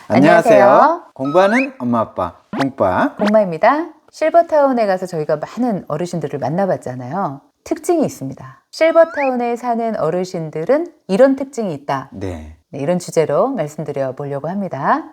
안녕하세요. 공부하는 엄마 아빠 공빠 공마입니다. 실버타운에 가서 저희가 많은 어르신들을 만나봤잖아요. 특징이 있습니다. 실버타운에 사는 어르신들은 이런 특징이 있다. 네. 이런 주제로 말씀드려 보려고 합니다.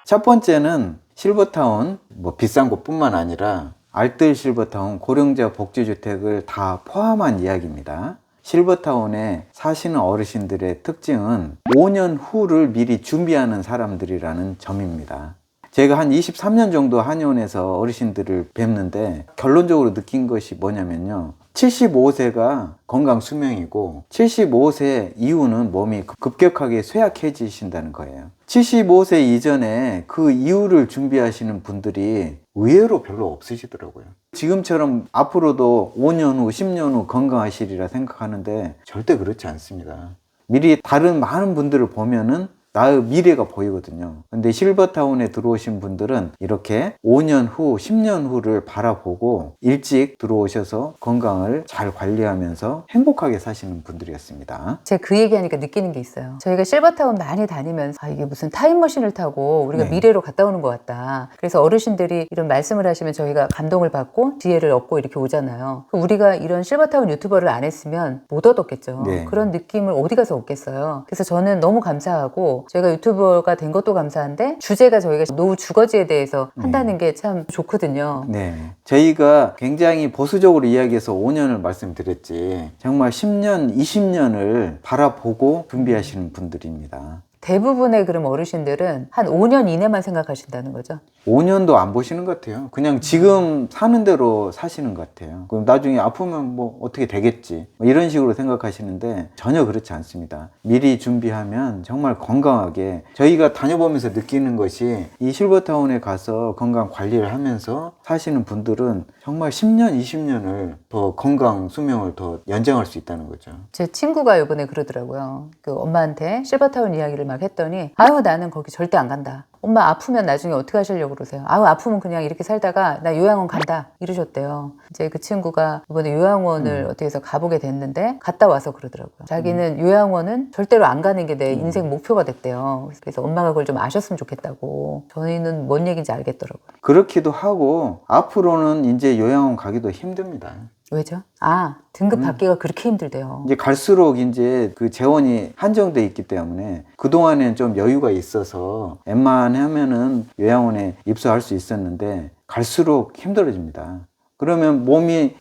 첫 번째는 실버타운 비싼 곳뿐만 아니라 알뜰 실버타운 고령자 복지주택을 다 포함한 이야기입니다. 실버타운에 사시는 어르신들의 특징은 5년 후를 미리 준비하는 사람들이라는 점입니다. 제가 한 23년 정도 한의원에서 어르신들을 뵙는데 결론적으로 느낀 것이 뭐냐면요. 75세가 건강 수명이고 75세 이후는 몸이 급격하게 쇠약해지신다는 거예요. 75세 이전에 그 이후를 준비하시는 분들이 의외로 별로 없으시더라고요. 지금처럼 앞으로도 5년 후, 10년 후 건강하시리라 생각하는데 절대 그렇지 않습니다. 미리 다른 많은 분들을 보면은 나의 미래가 보이거든요. 근데 실버타운에 들어오신 분들은 이렇게 5년 후, 10년 후를 바라보고 일찍 들어오셔서 건강을 잘 관리하면서 행복하게 사시는 분들이었습니다. 제가 그 얘기하니까 느끼는 게 있어요. 저희가 실버타운 많이 다니면서 이게 무슨 타임머신을 타고 우리가 미래로 갔다 오는 것 같다. 그래서 어르신들이 이런 말씀을 하시면 저희가 감동을 받고 지혜를 얻고 이렇게 오잖아요. 우리가 이런 실버타운 유튜버를 안 했으면 못 얻었겠죠. 네. 그런 느낌을 어디 가서 얻겠어요. 그래서 저는 너무 감사하고 저희가 유튜버가 된 것도 감사한데 주제가 저희가 노후 주거지에 대해서 한다는 게 참 좋거든요. 네. 저희가 굉장히 보수적으로 이야기해서 5년을 말씀드렸지 정말 10년, 20년을 바라보고 준비하시는 분들입니다. 대부분의 그럼 어르신들은 한 5년 이내만 생각하신다는 거죠? 5년도 안 보시는 것 같아요. 그냥 지금 사는 대로 사시는 것 같아요. 그럼 나중에 아프면 어떻게 되겠지 이런 식으로 생각하시는데 전혀 그렇지 않습니다. 미리 준비하면 정말 건강하게 저희가 다녀보면서 느끼는 것이 이 실버타운에 가서 건강 관리를 하면서 사시는 분들은 정말 10년, 20년을 더 건강 수명을 더 연장할 수 있다는 거죠. 제 친구가 이번에 그러더라고요. 그 엄마한테 실버타운 이야기를 막 했더니 아유 나는 거기 절대 안 간다. 엄마 아프면 나중에 어떻게 하시려고 그러세요? 아유 아프면 그냥 이렇게 살다가 나 요양원 간다 이러셨대요. 이제 그 친구가 이번에 요양원을 어떻게 해서 가보게 됐는데 갔다 와서 그러더라고요. 자기는 요양원은 절대로 안 가는 게 내 인생 목표가 됐대요. 그래서 엄마가 그걸 좀 아셨으면 좋겠다고. 저희는 뭔 얘기인지 알겠더라고요. 그렇기도 하고 앞으로는 이제 요양원 가기도 힘듭니다. 왜죠? 등급 받기가 그렇게 힘들대요. 이제 갈수록 이제 그 재원이 한정돼 있기 때문에 그동안엔 좀 여유가 있어서 웬만하면은 요양원에 입소할 수 있었는데 갈수록 힘들어집니다. 그러면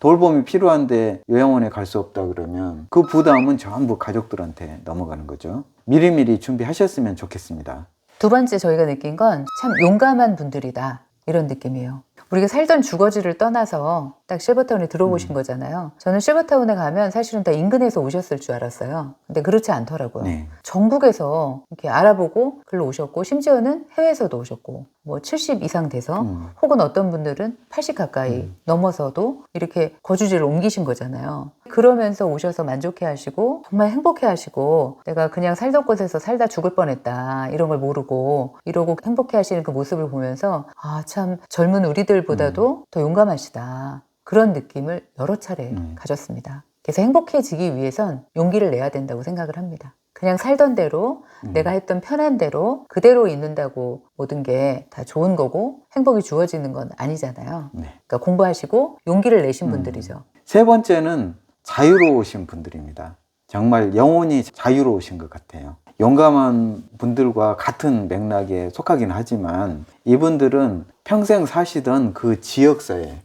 돌봄이 필요한데 요양원에 갈 수 없다 그러면 그 부담은 전부 가족들한테 넘어가는 거죠. 미리미리 준비하셨으면 좋겠습니다. 두 번째 저희가 느낀 건 참 용감한 분들이다 이런 느낌이에요. 우리가 살던 주거지를 떠나서 딱 실버타운에 들어오신 거잖아요. 저는 실버타운에 가면 사실은 다 인근에서 오셨을 줄 알았어요. 근데 그렇지 않더라고요. 네. 전국에서 이렇게 알아보고 글로 오셨고 심지어는 해외에서도 오셨고 70 이상 돼서 혹은 어떤 분들은 80 가까이 넘어서도 이렇게 거주지를 옮기신 거잖아요. 그러면서 오셔서 만족해 하시고 정말 행복해 하시고 내가 그냥 살던 곳에서 살다 죽을 뻔했다 이런 걸 모르고 이러고 행복해 하시는 그 모습을 보면서 참 젊은 우리들보다도 더 용감하시다 그런 느낌을 여러 차례 가졌습니다. 그래서 행복해지기 위해선 용기를 내야 된다고 생각을 합니다. 그냥 살던 대로 내가 했던 편한 대로 그대로 있는다고 모든 게 다 좋은 거고 행복이 주어지는 건 아니잖아요. 네. 그러니까 공부하시고 용기를 내신 분들이죠. 세 번째는 자유로우신 분들입니다. 정말 영혼이 자유로우신 것 같아요. 용감한 분들과 같은 맥락에 속하긴 하지만 이분들은 평생 사시던 그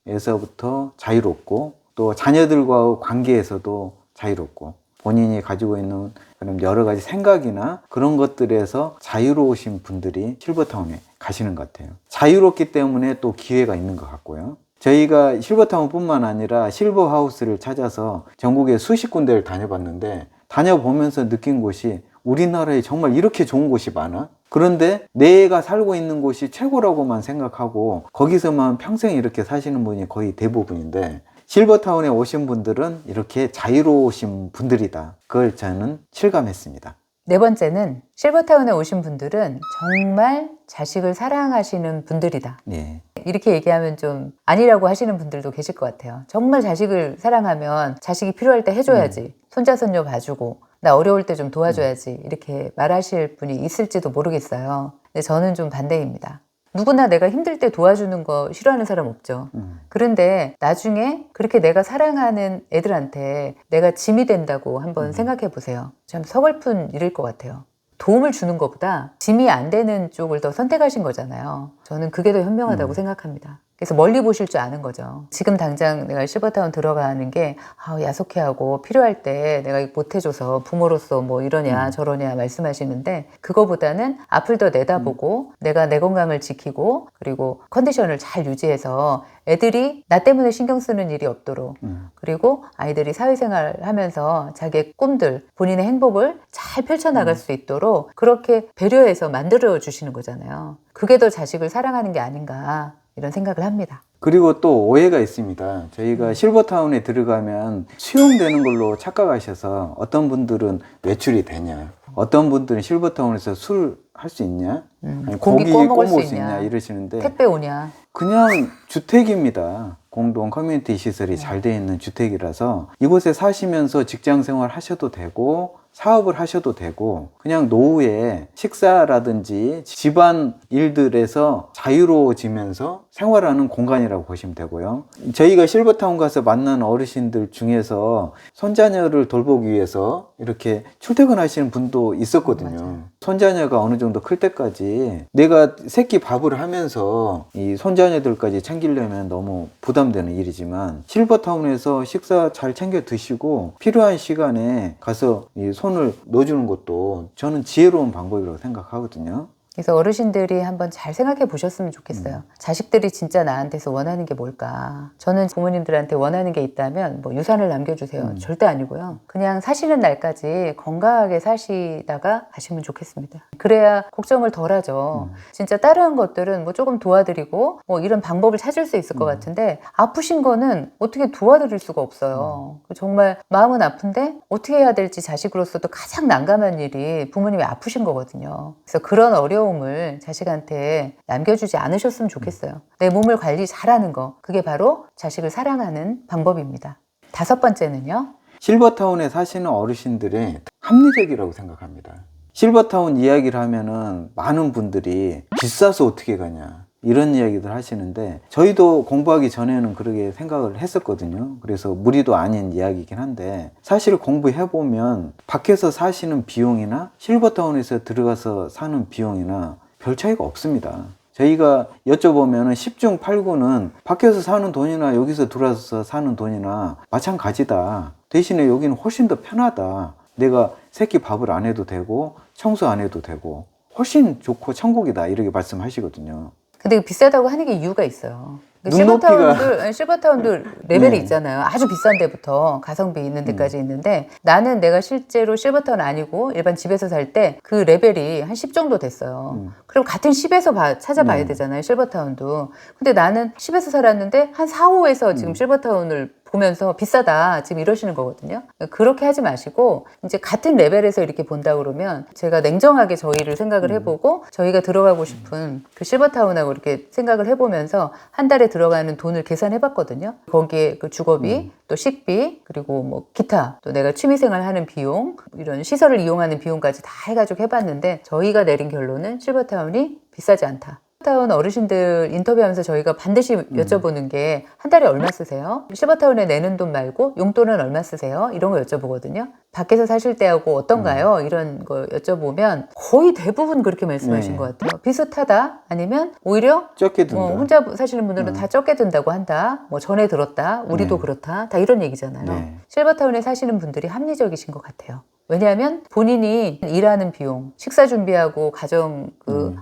지역사회에서부터 자유롭고 또 자녀들과의 관계에서도 자유롭고 본인이 가지고 있는 그런 여러 가지 생각이나 그런 것들에서 자유로우신 분들이 실버타운에 가시는 것 같아요. 자유롭기 때문에 또 기회가 있는 것 같고요. 저희가 실버타운뿐만 아니라 실버하우스를 찾아서 전국에 수십 군데를 다녀봤는데 다녀보면서 느낀 곳이 우리나라에 정말 이렇게 좋은 곳이 많아? 그런데 내가 살고 있는 곳이 최고라고만 생각하고 거기서만 평생 이렇게 사시는 분이 거의 대부분인데 실버타운에 오신 분들은 이렇게 자유로우신 분들이다. 그걸 저는 실감했습니다. 네 번째는 실버타운에 오신 분들은 정말 자식을 사랑하시는 분들이다. 네. 이렇게 얘기하면 좀 아니라고 하시는 분들도 계실 것 같아요. 정말 자식을 사랑하면 자식이 필요할 때 해줘야지. 손자 손녀 봐주고 나 어려울 때 좀 도와줘야지 이렇게 말하실 분이 있을지도 모르겠어요. 근데 저는 좀 반대입니다. 누구나 내가 힘들 때 도와주는 거 싫어하는 사람 없죠. 그런데 나중에 그렇게 내가 사랑하는 애들한테 내가 짐이 된다고 한번 생각해 보세요. 참 서글픈 일일 것 같아요. 도움을 주는 것보다 짐이 안 되는 쪽을 더 선택하신 거잖아요. 저는 그게 더 현명하다고 생각합니다. 그래서 멀리 보실 줄 아는 거죠. 지금 당장 내가 실버타운 들어가는 게 야속해하고 필요할 때 내가 못 해줘서 부모로서 뭐 이러냐 저러냐 말씀하시는데 그거보다는 앞을 더 내다보고 내가 내 건강을 지키고 그리고 컨디션을 잘 유지해서 애들이 나 때문에 신경 쓰는 일이 없도록 그리고 아이들이 사회생활 하면서 자기의 꿈들 본인의 행복을 잘 펼쳐나갈 수 있도록 그렇게 배려해서 만들어 주시는 거잖아요. 그게 더 자식을 사랑하는 게 아닌가 이런 생각을 합니다. 그리고 또 오해가 있습니다. 저희가 실버타운에 들어가면 수용되는 걸로 착각하셔서 어떤 분들은 외출이 되냐, 어떤 분들은 실버타운에서 술 할 수 있냐, 아니, 고기 꼬먹을 수 있냐 이러시는데 택배 오냐. 그냥 주택입니다. 공동 커뮤니티 시설이 잘 돼 있는 주택이라서 이곳에 사시면서 직장 생활 하셔도 되고 사업을 하셔도 되고 그냥 노후에 식사라든지 집안 일들에서 자유로워지면서 생활하는 공간이라고 보시면 되고요. 저희가 실버타운 가서 만난 어르신들 중에서 손자녀를 돌보기 위해서 이렇게 출퇴근하시는 분도 있었거든요. 맞아요. 손자녀가 어느 정도 클 때까지 내가 새끼 밥을 하면서 이 손자녀들까지 챙기려면 너무 부담되는 일이지만 실버타운에서 식사 잘 챙겨 드시고 필요한 시간에 가서 이 손을 넣어주는 것도 저는 지혜로운 방법이라고 생각하거든요. 그래서 어르신들이 한번 잘 생각해 보셨으면 좋겠어요. 자식들이 진짜 나한테서 원하는 게 뭘까? 저는 부모님들한테 원하는 게 있다면 뭐 유산을 남겨주세요. 절대 아니고요. 그냥 사시는 날까지 건강하게 사시다가 가시면 좋겠습니다. 그래야 걱정을 덜 하죠. 진짜 다른 것들은 뭐 조금 도와드리고 뭐 이런 방법을 찾을 수 있을 것 같은데 아프신 거는 어떻게 도와드릴 수가 없어요. 정말 마음은 아픈데 어떻게 해야 될지 자식으로서도 가장 난감한 일이 부모님이 아프신 거거든요. 그래서 그런 어려움을 자식한테 남겨주지 않으셨으면 좋겠어요. 내 몸을 관리 잘하는 거, 그게 바로 자식을 사랑하는 방법입니다. 5번째는요. 실버타운에 사시는 어르신들이 합리적이라고 생각합니다. 실버타운 이야기를 하면은 많은 분들이 비싸서 어떻게 가냐 이런 이야기들 하시는데 저희도 공부하기 전에는 그렇게 생각을 했었거든요. 그래서 무리도 아닌 이야기이긴 한데 사실 공부해보면 밖에서 사시는 비용이나 실버타운에서 들어가서 사는 비용이나 별 차이가 없습니다. 저희가 여쭤보면 10중 8구는 밖에서 사는 돈이나 여기서 들어와서 사는 돈이나 마찬가지다. 대신에 여기는 훨씬 더 편하다. 내가 새끼 밥을 안 해도 되고 청소 안 해도 되고 훨씬 좋고 천국이다 이렇게 말씀하시거든요. 근데 비싸다고 하는 게 이유가 있어요. 눈높이가 실버타운들 레벨이 네. 있잖아요. 아주 비싼 데부터 가성비 있는 데까지 있는데 나는 내가 실제로 실버타운 아니고 일반 집에서 살 때 그 레벨이 한 10 정도 됐어요. 그럼 같은 10에서 찾아봐야 되잖아요. 실버타운도. 근데 나는 10에서 살았는데 한 4, 5에서 지금 실버타운을 보면서 비싸다 지금 이러시는 거거든요. 그렇게 하지 마시고 이제 같은 레벨에서 이렇게 본다 그러면 제가 냉정하게 저희를 생각을 해보고 저희가 들어가고 싶은 그 실버타운하고 이렇게 생각을 해보면서 한 달에 들어가는 돈을 계산해봤거든요. 거기에 그 주거비, 또 식비, 그리고 뭐 기타, 또 내가 취미생활 하는 비용, 이런 시설을 이용하는 비용까지 다 해가지고 해봤는데 저희가 내린 결론은 실버타운이 비싸지 않다. 실버타운 어르신들 인터뷰하면서 저희가 반드시 여쭤보는 게 한 달에 얼마 쓰세요? 실버타운에 내는 돈 말고 용돈은 얼마 쓰세요? 이런 거 여쭤보거든요. 밖에서 사실 때하고 어떤가요? 이런 거 여쭤보면 거의 대부분 그렇게 말씀하신 것 같아요. 비슷하다 아니면 오히려 적게 든다. 혼자 사시는 분들은 다 적게 든다고 한다. 뭐 전에 들었다. 우리도 그렇다. 다 이런 얘기잖아요. 네. 실버타운에 사시는 분들이 합리적이신 것 같아요. 왜냐하면 본인이 일하는 비용, 식사 준비하고 가정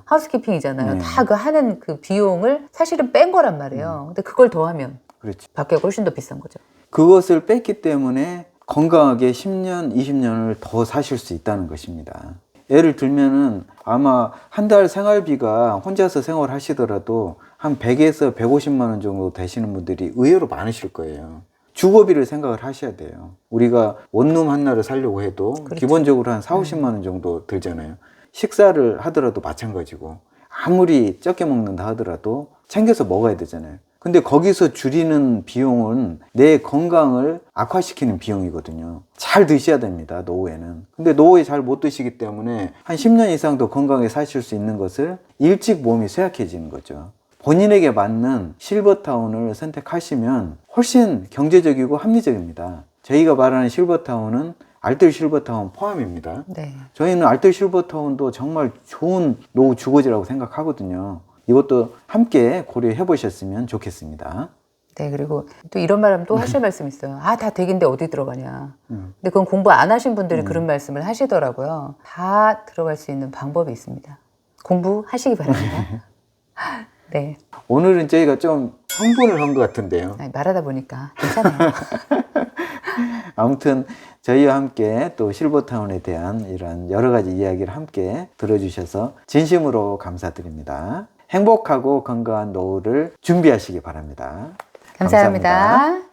하우스키핑이잖아요. 네. 다 그 하는 그 비용을 사실은 뺀 거란 말이에요. 근데 그걸 더하면 그렇죠. 밖에 훨씬 더 비싼 거죠. 그것을 뺐기 때문에 건강하게 10년, 20년을 더 사실 수 있다는 것입니다. 예를 들면은 아마 한 달 생활비가 혼자서 생활하시더라도 한 100에서 150만 원 정도 되시는 분들이 의외로 많으실 거예요. 주거비를 생각을 하셔야 돼요. 우리가 원룸 하나를 살려고 해도 그렇죠. 기본적으로 한 4, 50만 원 정도 들잖아요. 식사를 하더라도 마찬가지고 아무리 적게 먹는다 하더라도 챙겨서 먹어야 되잖아요. 근데 거기서 줄이는 비용은 내 건강을 악화시키는 비용이거든요. 잘 드셔야 됩니다, 노후에는. 근데 노후에 잘 못 드시기 때문에 한 10년 이상도 건강하게 사실 수 있는 것을 일찍 몸이 쇠약해지는 거죠. 본인에게 맞는 실버타운을 선택하시면 훨씬 경제적이고 합리적입니다. 저희가 말하는 실버타운은 알뜰 실버타운 포함입니다. 네. 저희는 알뜰 실버타운도 정말 좋은 노후 주거지라고 생각하거든요. 이것도 함께 고려해 보셨으면 좋겠습니다. 네, 그리고 또 이런 말하면 또 하실 말씀 있어요. 아, 다 댁인데 어디 들어가냐. 근데 그건 공부 안 하신 분들이 그런 말씀을 하시더라고요. 다 들어갈 수 있는 방법이 있습니다. 공부하시기 바랍니다. 네. 오늘은 저희가 좀 흥분을 한 것 같은데요. 아니, 말하다 보니까 괜찮아요. 아무튼 저희와 함께 또 실버타운에 대한 이런 여러 가지 이야기를 함께 들어주셔서 진심으로 감사드립니다. 행복하고 건강한 노후를 준비하시기 바랍니다. 감사합니다.